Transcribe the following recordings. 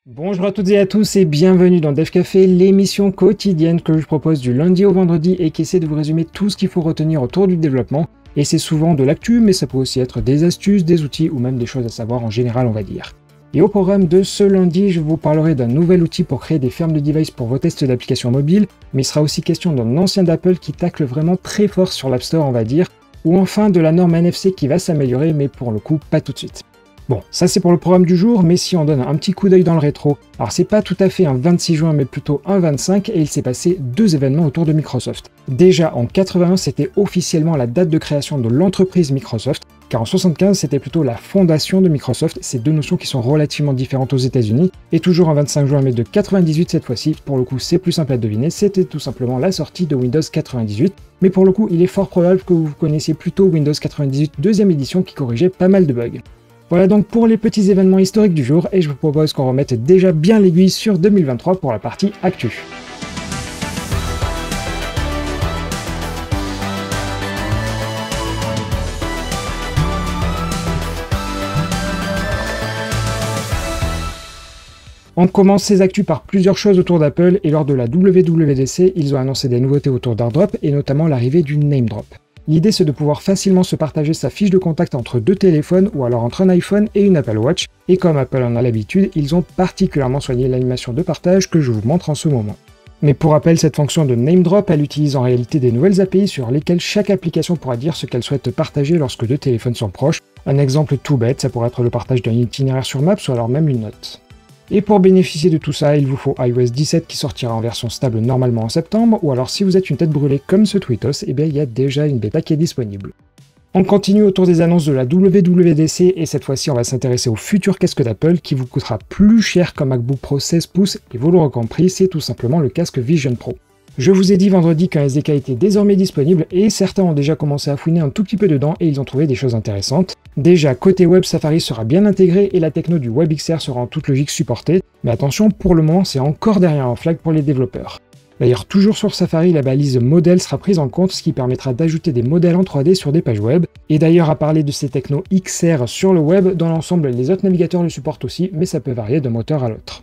Bonjour à toutes et à tous et bienvenue dans Dev Café, l'émission quotidienne que je propose du lundi au vendredi et qui essaie de vous résumer tout ce qu'il faut retenir autour du développement. Et c'est souvent de l'actu, mais ça peut aussi être des astuces, des outils ou même des choses à savoir en général, on va dire. Et au programme de ce lundi, je vous parlerai d'un nouvel outil pour créer des fermes de devices pour vos tests d'applications mobiles, mais il sera aussi question d'un ancien d'Apple qui tacle vraiment très fort sur l'App Store, on va dire, ou enfin de la norme NFC qui va s'améliorer, mais pour le coup, pas tout de suite. Bon, ça c'est pour le programme du jour, mais si on donne un petit coup d'œil dans le rétro, alors c'est pas tout à fait un 26 juin, mais plutôt un 25, et il s'est passé deux événements autour de Microsoft. Déjà, en 81, c'était officiellement la date de création de l'entreprise Microsoft, car en 75, c'était plutôt la fondation de Microsoft, ces deux notions qui sont relativement différentes aux États-Unis, et toujours un 25 juin, mais de 98 cette fois-ci, pour le coup c'est plus simple à deviner, c'était tout simplement la sortie de Windows 98, mais pour le coup, il est fort probable que vous connaissiez plutôt Windows 98 deuxième édition qui corrigeait pas mal de bugs. Voilà donc pour les petits événements historiques du jour, et je vous propose qu'on remette déjà bien l'aiguille sur 2023 pour la partie actu. On commence ces actus par plusieurs choses autour d'Apple, et lors de la WWDC, ils ont annoncé des nouveautés autour d'AirDrop, et notamment l'arrivée du NameDrop. L'idée c'est de pouvoir facilement se partager sa fiche de contact entre deux téléphones ou alors entre un iPhone et une Apple Watch, et comme Apple en a l'habitude, ils ont particulièrement soigné l'animation de partage que je vous montre en ce moment. Mais pour rappel, cette fonction de NameDrop, elle utilise en réalité des nouvelles API sur lesquelles chaque application pourra dire ce qu'elle souhaite partager lorsque deux téléphones sont proches. Un exemple tout bête, ça pourrait être le partage d'un itinéraire sur Maps ou alors même une note. Et pour bénéficier de tout ça, il vous faut iOS 17 qui sortira en version stable normalement en septembre, ou alors si vous êtes une tête brûlée comme ce Tweetos, eh bien il y a déjà une bêta qui est disponible. On continue autour des annonces de la WWDC, et cette fois-ci on va s'intéresser au futur casque d'Apple qui vous coûtera plus cher qu'un MacBook Pro 16 pouces, et vous l'aurez compris, c'est tout simplement le casque Vision Pro. Je vous ai dit vendredi qu'un SDK était désormais disponible, et certains ont déjà commencé à fouiner un tout petit peu dedans et ils ont trouvé des choses intéressantes. Déjà, côté web, Safari sera bien intégré et la techno du WebXR sera en toute logique supportée, mais attention, pour le moment c'est encore derrière un flag pour les développeurs. D'ailleurs, toujours sur Safari, la balise modèle sera prise en compte, ce qui permettra d'ajouter des modèles en 3D sur des pages web. Et d'ailleurs, à parler de ces technos XR sur le web, dans l'ensemble, les autres navigateurs le supportent aussi, mais ça peut varier d'un moteur à l'autre.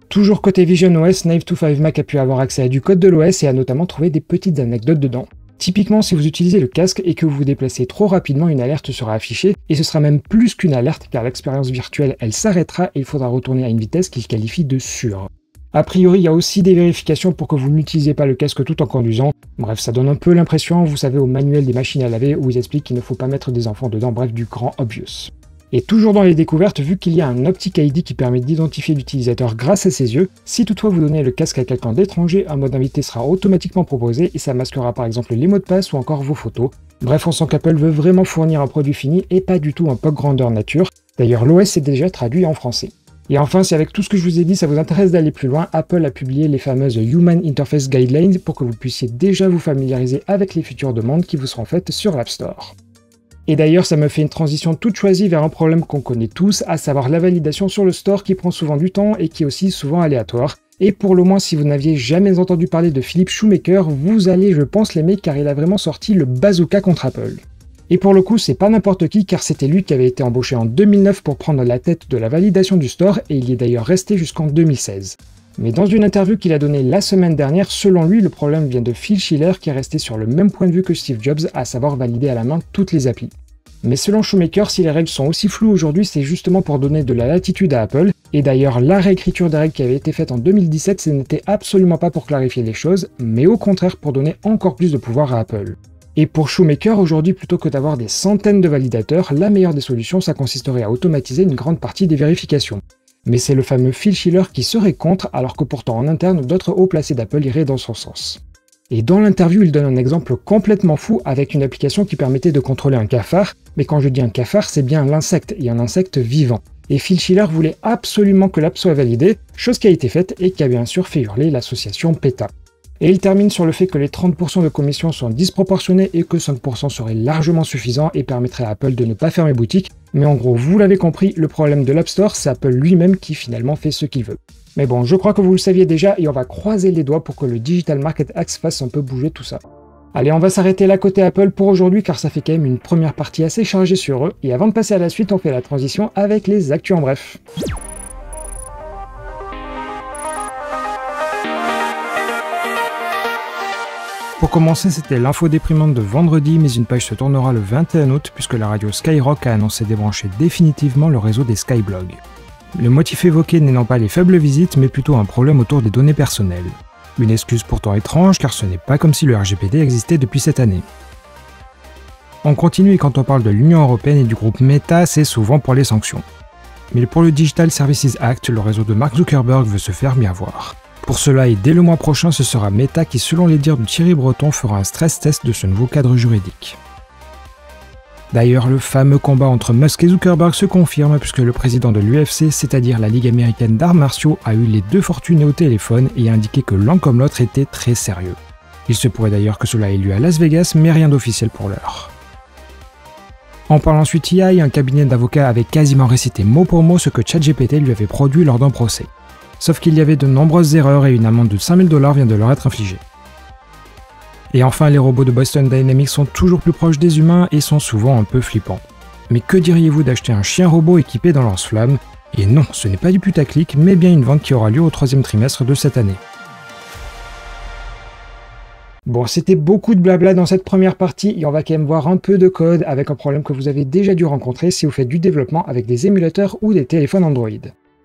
Toujours côté visionOS, Nave25Mac a pu avoir accès à du code de l'OS et a notamment trouvé des petites anecdotes dedans. Typiquement, si vous utilisez le casque et que vous vous déplacez trop rapidement, une alerte sera affichée, et ce sera même plus qu'une alerte car l'expérience virtuelle elle s'arrêtera et il faudra retourner à une vitesse qu'il qualifie de sûre. A priori, il y a aussi des vérifications pour que vous n'utilisiez pas le casque tout en conduisant. Bref, ça donne un peu l'impression, vous savez, au manuel des machines à laver où ils expliquent qu'il ne faut pas mettre des enfants dedans, bref, du grand obvious. Et toujours dans les découvertes, vu qu'il y a un Optic ID qui permet d'identifier l'utilisateur grâce à ses yeux, si toutefois vous donnez le casque à quelqu'un d'étranger, un mode invité sera automatiquement proposé et ça masquera par exemple les mots de passe ou encore vos photos. Bref, on sent qu'Apple veut vraiment fournir un produit fini et pas du tout un POC grandeur nature. D'ailleurs, l'OS est déjà traduit en français. Et enfin, si avec tout ce que je vous ai dit, ça vous intéresse d'aller plus loin, Apple a publié les fameuses Human Interface Guidelines pour que vous puissiez déjà vous familiariser avec les futures demandes qui vous seront faites sur l'App Store. Et d'ailleurs, ça me fait une transition toute choisie vers un problème qu'on connaît tous, à savoir la validation sur le store qui prend souvent du temps et qui est aussi souvent aléatoire. Et pour le moins, si vous n'aviez jamais entendu parler de Philippe Shoemaker, vous allez, je pense, l'aimer car il a vraiment sorti le bazooka contre Apple. Et pour le coup, c'est pas n'importe qui car c'était lui qui avait été embauché en 2009 pour prendre la tête de la validation du store et il y est d'ailleurs resté jusqu'en 2016. Mais dans une interview qu'il a donnée la semaine dernière, selon lui, le problème vient de Phil Schiller qui est resté sur le même point de vue que Steve Jobs, à savoir valider à la main toutes les applis. Mais selon Shoemaker, si les règles sont aussi floues aujourd'hui, c'est justement pour donner de la latitude à Apple, et d'ailleurs la réécriture des règles qui avait été faite en 2017, ce n'était absolument pas pour clarifier les choses, mais au contraire pour donner encore plus de pouvoir à Apple. Et pour Shoemaker, aujourd'hui, plutôt que d'avoir des centaines de validateurs, la meilleure des solutions, ça consisterait à automatiser une grande partie des vérifications. Mais c'est le fameux Phil Schiller qui serait contre, alors que pourtant en interne, d'autres hauts placés d'Apple iraient dans son sens. Et dans l'interview, il donne un exemple complètement fou avec une application qui permettait de contrôler un cafard, mais quand je dis un cafard, c'est bien l'insecte, et un insecte vivant. Et Phil Schiller voulait absolument que l'app soit validée, chose qui a été faite et qui a bien sûr fait hurler l'association PETA. Et il termine sur le fait que les 30% de commission sont disproportionnés et que 5% serait largement suffisant et permettrait à Apple de ne pas fermer boutique, mais en gros, vous l'avez compris, le problème de l'App Store, c'est Apple lui-même qui finalement fait ce qu'il veut. Mais bon, je crois que vous le saviez déjà et on va croiser les doigts pour que le Digital Market Act fasse un peu bouger tout ça. Allez, on va s'arrêter là côté Apple pour aujourd'hui car ça fait quand même une première partie assez chargée sur eux, et avant de passer à la suite, on fait la transition avec les actus en bref. Pour commencer, c'était l'info déprimante de vendredi, mais une page se tournera le 21 août puisque la radio Skyrock a annoncé débrancher définitivement le réseau des Skyblogs. Le motif évoqué n'étant pas les faibles visites, mais plutôt un problème autour des données personnelles. Une excuse pourtant étrange car ce n'est pas comme si le RGPD existait depuis cette année. On continue et quand on parle de l'Union Européenne et du groupe Meta, c'est souvent pour les sanctions. Mais pour le Digital Services Act, le réseau de Mark Zuckerberg veut se faire bien voir. Pour cela et dès le mois prochain, ce sera Meta qui, selon les dires de Thierry Breton, fera un stress test de ce nouveau cadre juridique. D'ailleurs, le fameux combat entre Musk et Zuckerberg se confirme puisque le président de l'UFC, c'est-à-dire la Ligue américaine d'arts martiaux, a eu les deux fortunés au téléphone et a indiqué que l'un comme l'autre était très sérieux. Il se pourrait d'ailleurs que cela ait lieu à Las Vegas, mais rien d'officiel pour l'heure. En parlant ensuite AI, un cabinet d'avocats avait quasiment récité mot pour mot ce que ChatGPT lui avait produit lors d'un procès. Sauf qu'il y avait de nombreuses erreurs et une amende de 5 000 $ vient de leur être infligée. Et enfin, les robots de Boston Dynamics sont toujours plus proches des humains et sont souvent un peu flippants. Mais que diriez-vous d'acheter un chien robot équipé d'un lance-flamme? Et non, ce n'est pas du putaclic, mais bien une vente qui aura lieu au 3e trimestre de cette année. Bon, c'était beaucoup de blabla dans cette première partie et on va quand même voir un peu de code avec un problème que vous avez déjà dû rencontrer si vous faites du développement avec des émulateurs ou des téléphones Android.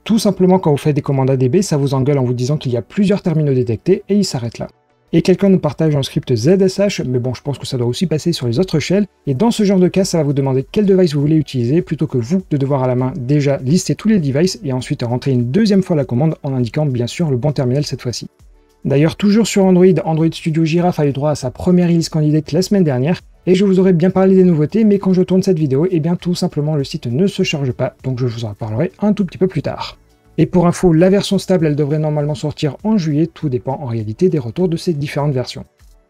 Tout simplement quand vous faites des commandes ADB, ça vous engueule en vous disant qu'il y a plusieurs terminaux détectés et il s'arrête là. Et quelqu'un nous partage un script ZSH, mais bon, je pense que ça doit aussi passer sur les autres shells, et dans ce genre de cas, ça va vous demander quel device vous voulez utiliser, plutôt que vous de devoir à la main déjà lister tous les devices et ensuite rentrer une deuxième fois la commande en indiquant bien sûr le bon terminal cette fois-ci. D'ailleurs, toujours sur Android, Android Studio Giraffe a eu droit à sa première release candidate la semaine dernière, et je vous aurais bien parlé des nouveautés, mais quand je tourne cette vidéo, eh bien tout simplement le site ne se charge pas, donc je vous en parlerai un tout petit peu plus tard. Et pour info, la version stable, elle devrait normalement sortir en juillet, tout dépend en réalité des retours de ces différentes versions.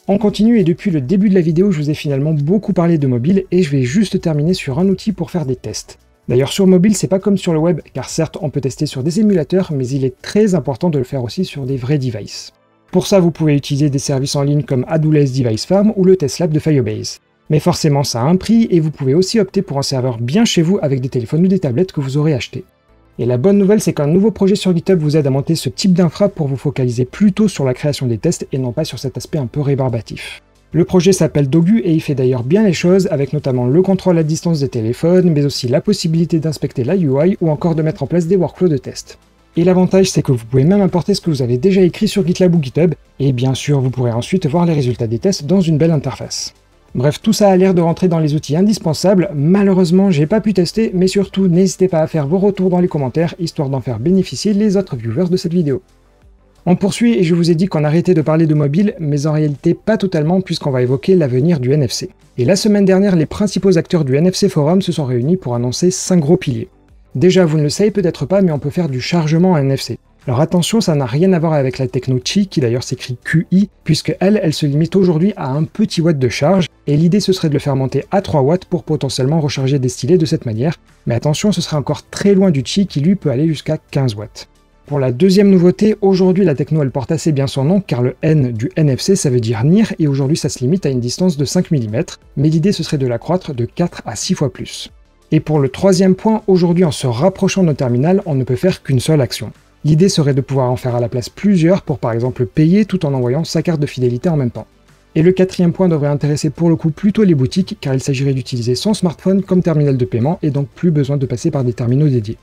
On continue et depuis le début de la vidéo, je vous ai finalement beaucoup parlé de mobile et je vais juste terminer sur un outil pour faire des tests. D'ailleurs sur mobile, c'est pas comme sur le web, car certes on peut tester sur des émulateurs, mais il est très important de le faire aussi sur des vrais devices. Pour ça, vous pouvez utiliser des services en ligne comme AWS Device Farm ou le Test Lab de Firebase. Mais forcément ça a un prix et vous pouvez aussi opter pour un serveur bien chez vous avec des téléphones ou des tablettes que vous aurez achetés. Et la bonne nouvelle, c'est qu'un nouveau projet sur GitHub vous aide à monter ce type d'infra pour vous focaliser plutôt sur la création des tests et non pas sur cet aspect un peu rébarbatif. Le projet s'appelle Dogu et il fait d'ailleurs bien les choses avec notamment le contrôle à distance des téléphones, mais aussi la possibilité d'inspecter la UI ou encore de mettre en place des workflows de tests. Et l'avantage, c'est que vous pouvez même importer ce que vous avez déjà écrit sur GitLab ou GitHub, et bien sûr, vous pourrez ensuite voir les résultats des tests dans une belle interface. Bref, tout ça a l'air de rentrer dans les outils indispensables. Malheureusement, j'ai pas pu tester, mais surtout, n'hésitez pas à faire vos retours dans les commentaires, histoire d'en faire bénéficier les autres viewers de cette vidéo. On poursuit et je vous ai dit qu'on arrêtait de parler de mobile, mais en réalité pas totalement puisqu'on va évoquer l'avenir du NFC. Et la semaine dernière, les principaux acteurs du NFC Forum se sont réunis pour annoncer 5 gros piliers. Déjà, vous ne le savez peut-être pas, mais on peut faire du chargement à NFC. Alors attention, ça n'a rien à voir avec la techno Qi, qui d'ailleurs s'écrit QI, puisque elle se limite aujourd'hui à un petit watt de charge, et l'idée ce serait de le faire monter à 3 watts pour potentiellement recharger des stylés de cette manière, mais attention, ce serait encore très loin du Qi qui lui peut aller jusqu'à 15 watts. Pour la deuxième nouveauté, aujourd'hui la techno elle porte assez bien son nom, car le N du NFC ça veut dire NIR, et aujourd'hui ça se limite à une distance de 5 mm, mais l'idée ce serait de l'accroître de 4 à 6 fois plus. Et pour le troisième point, aujourd'hui en se rapprochant de nos terminals, on ne peut faire qu'une seule action. L'idée serait de pouvoir en faire à la place plusieurs pour par exemple payer tout en envoyant sa carte de fidélité en même temps. Et le quatrième point devrait intéresser pour le coup plutôt les boutiques car il s'agirait d'utiliser son smartphone comme terminal de paiement et donc plus besoin de passer par des terminaux dédiés.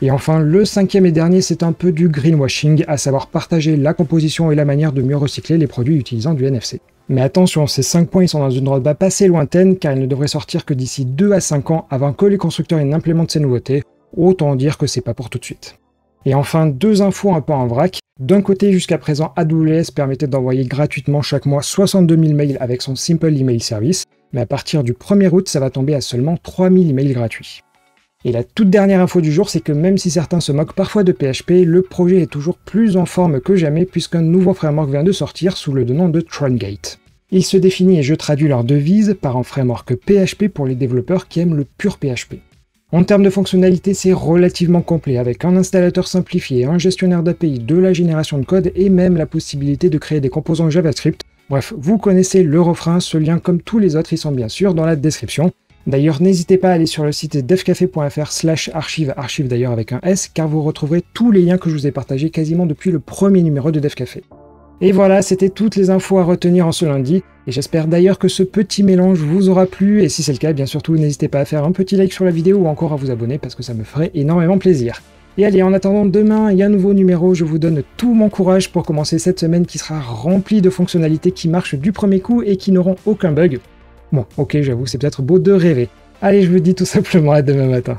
Et enfin, le cinquième et dernier, c'est un peu du greenwashing, à savoir partager la composition et la manière de mieux recycler les produits utilisant du NFC. Mais attention, ces 5 points ils sont dans une roadmap assez lointaine car ils ne devraient sortir que d'ici 2 à 5 ans avant que les constructeurs implémentent ces nouveautés, autant dire que c'est pas pour tout de suite. Et enfin, 2 infos un peu en vrac. D'un côté, jusqu'à présent, AWS permettait d'envoyer gratuitement chaque mois 62 000 mails avec son Simple Email Service, mais à partir du 1er août, ça va tomber à seulement 3 000 emails gratuits. Et la toute dernière info du jour, c'est que même si certains se moquent parfois de PHP, le projet est toujours plus en forme que jamais puisqu'un nouveau framework vient de sortir sous le nom de TronGate. Il se définit, et je traduis leur devise, par un framework PHP pour les développeurs qui aiment le pur PHP. En termes de fonctionnalité, c'est relativement complet, avec un installateur simplifié, un gestionnaire d'API, de la génération de code et même la possibilité de créer des composants JavaScript. Bref, vous connaissez le refrain, ce lien comme tous les autres, ils sont bien sûr dans la description. D'ailleurs, n'hésitez pas à aller sur le site devcafé.fr/archive, archive d'ailleurs avec un S, car vous retrouverez tous les liens que je vous ai partagés quasiment depuis le premier numéro de DevCafé. Et voilà, c'était toutes les infos à retenir en ce lundi, et j'espère d'ailleurs que ce petit mélange vous aura plu, et si c'est le cas, bien surtout, n'hésitez pas à faire un petit like sur la vidéo ou encore à vous abonner parce que ça me ferait énormément plaisir. Et allez, en attendant demain, il y a un nouveau numéro, je vous donne tout mon courage pour commencer cette semaine qui sera remplie de fonctionnalités qui marchent du premier coup et qui n'auront aucun bug. Bon, ok, j'avoue, c'est peut-être beau de rêver. Allez, je vous dis tout simplement à demain matin.